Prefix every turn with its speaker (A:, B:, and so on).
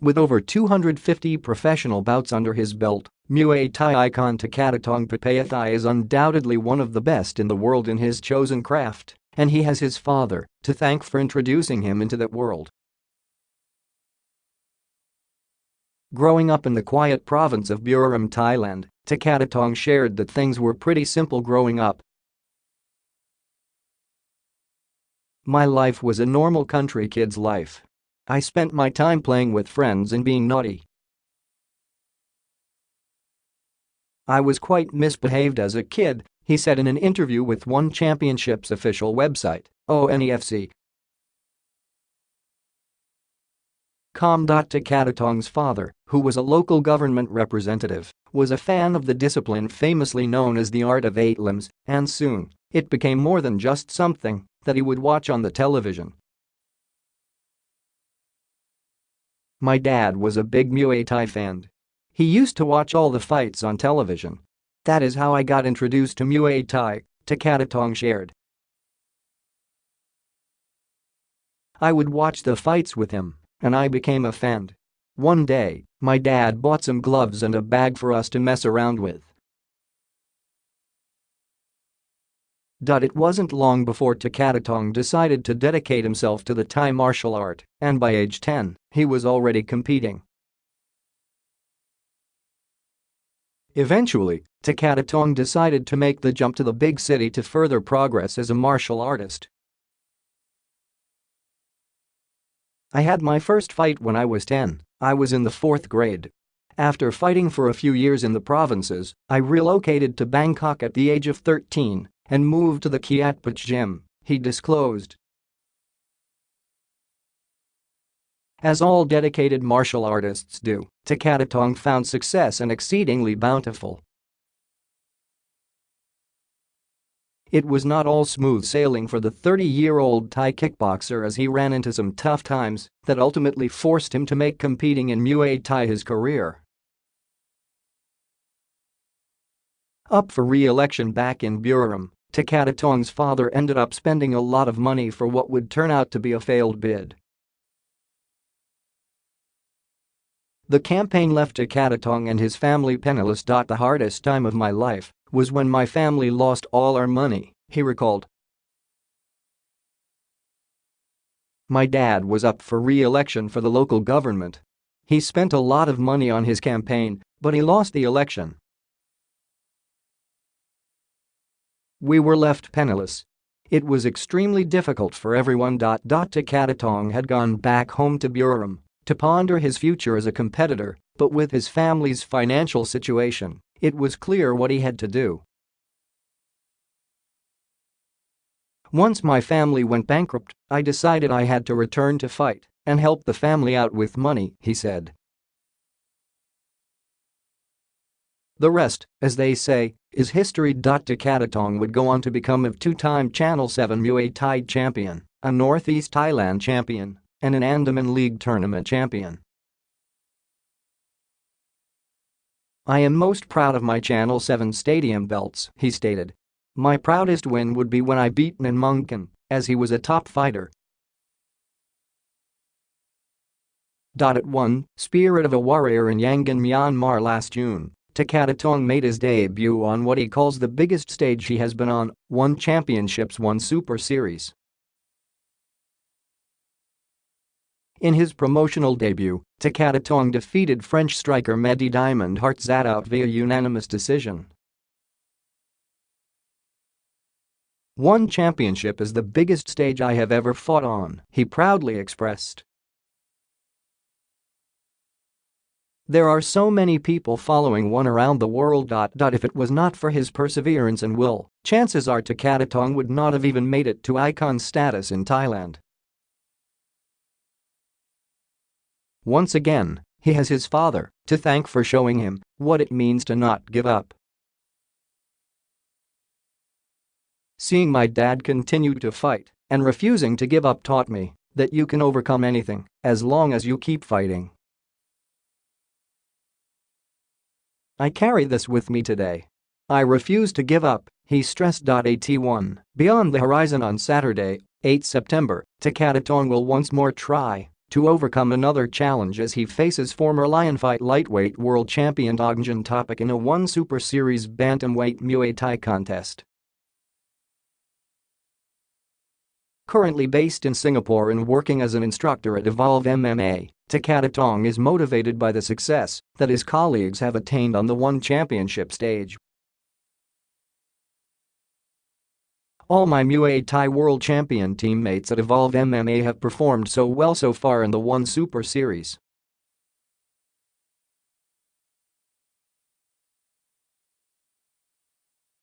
A: With over 250 professional bouts under his belt, Muay Thai icon Tukkatatong Petpayathai is undoubtedly one of the best in the world in his chosen craft, and he has his father to thank for introducing him into that world. Growing up in the quiet province of Buriram, Thailand, Tukkatatong shared that things were pretty simple growing up. "My life was a normal country kid's life. I spent my time playing with friends and being naughty. I was quite misbehaved as a kid," he said in an interview with One Championship's official website, ONEFC. Tukkatatong's father, who was a local government representative, was a fan of the discipline famously known as the Art of Eight Limbs, and soon, it became more than just something that he would watch on the television. "My dad was a big Muay Thai fan. He used to watch all the fights on television. That is how I got introduced to Muay Thai," Tukkatatong shared. "I would watch the fights with him, and I became a fan. One day, my dad bought some gloves and a bag for us to mess around with. It wasn't long before Tukkatatong decided to dedicate himself to the Thai martial art, and by age 10, he was already competing. Eventually, Tukkatatong decided to make the jump to the big city to further progress as a martial artist. "I had my first fight when I was 10, I was in the 4th grade. After fighting for a few years in the provinces, I relocated to Bangkok at the age of 13 and moved to the Kiatpach gym," he disclosed. As all dedicated martial artists do, Tukkatatong found success and exceedingly bountiful. It was not all smooth sailing for the 30-year-old Thai kickboxer, as he ran into some tough times that ultimately forced him to make competing in Muay Thai his career. Up for re-election back in Buriram, Tukkatatong's father ended up spending a lot of money for what would turn out to be a failed bid. "The campaign left Tukkatatong and his family penniless. The hardest time of my life was when my family lost all our money," he recalled. "My dad was up for re-election for the local government. He spent a lot of money on his campaign, but he lost the election. We were left penniless. It was extremely difficult for everyone." Tukkatatong had gone back home to Buriram to ponder his future as a competitor, but with his family's financial situation, it was clear what he had to do. "Once my family went bankrupt, I decided I had to return to fight and help the family out with money," he said. "The rest, as they say, is history." Tukkatatong would go on to become a 2-time Channel 7 Muay Thai champion, a Northeast Thailand champion, and an Andaman League tournament champion. "I am most proud of my Channel 7 stadium belts," he stated. "My proudest win would be when I beat Nan Mungkan, as he was a top fighter." At one Spirit of a Warrior in Yangon, Myanmar last June, Tukkatatong made his debut on what he calls the biggest stage he has been on, One Championship's One Super Series. In his promotional debut, Tukkatatong defeated French striker Mehdi Diamond Hartzadout via unanimous decision. "One Championship is the biggest stage I have ever fought on," he proudly expressed. "There are so many people following One around the world. If it was not for his perseverance and will, chances are Tukkatatong would not have even made it to icon status in Thailand." Once again, he has his father to thank for showing him what it means to not give up. "Seeing my dad continue to fight and refusing to give up taught me that you can overcome anything as long as you keep fighting. I carry this with me today. I refuse to give up," he stressed. At one Beyond the Horizon on Saturday, 8 September, Tukkatatong will once more try to overcome another challenge as he faces former Lionfight lightweight world champion Ognjen Topic in a ONE Super Series bantamweight Muay Thai contest. Currently based in Singapore and working as an instructor at Evolve MMA, Tukkatatong is motivated by the success that his colleagues have attained on the ONE Championship stage. All my Muay Thai world champion teammates at Evolve MMA have performed so well so far in the ONE Super Series.